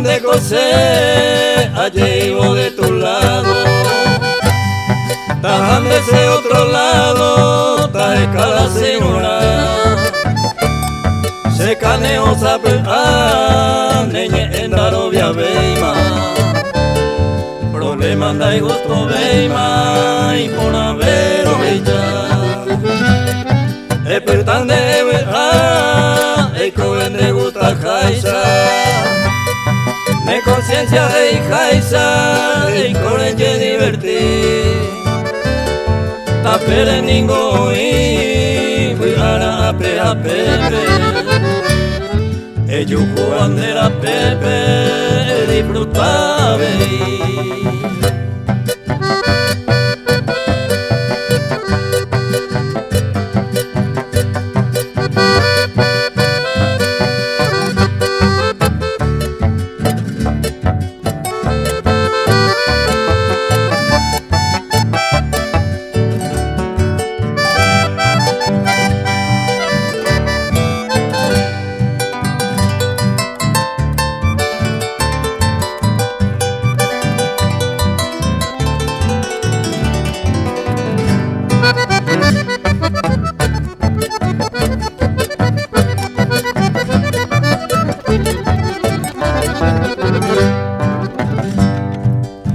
de coser, allí iba de tu lado. Tajan de ese otro lado, ta escala sin una. Se caneo sabe neñe en darovia veima. Problema da y gusto veima y por haber oveja. Espertan de verdad, el joven de gusta jaisa. Me conciencia de jaisa, y corrente divertir. Tapere ningo y fui a pepe. Ellos juegan de la pepe, disfrutaba.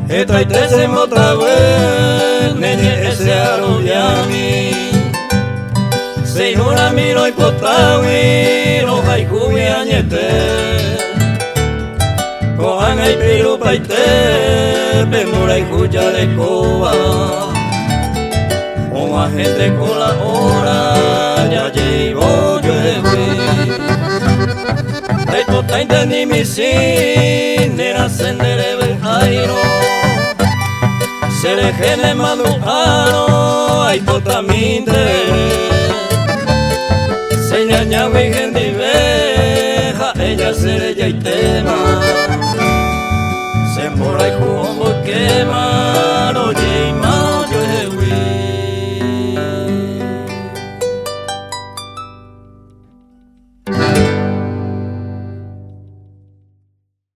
Esta y tres en otra vez, nene ese aroyami. Señora miro y potawi, no hay cuya añete. Cojan ay piru paite, pemura y cuya de coba. O gente con la hora, ya llevo yo de fui. Esto está entendí mi sin, nena sendere ven airo. Se le gene madujano, ay totaminte. Se ñaña virgen diveja, ella serella y tema. Se embora y jugo quema.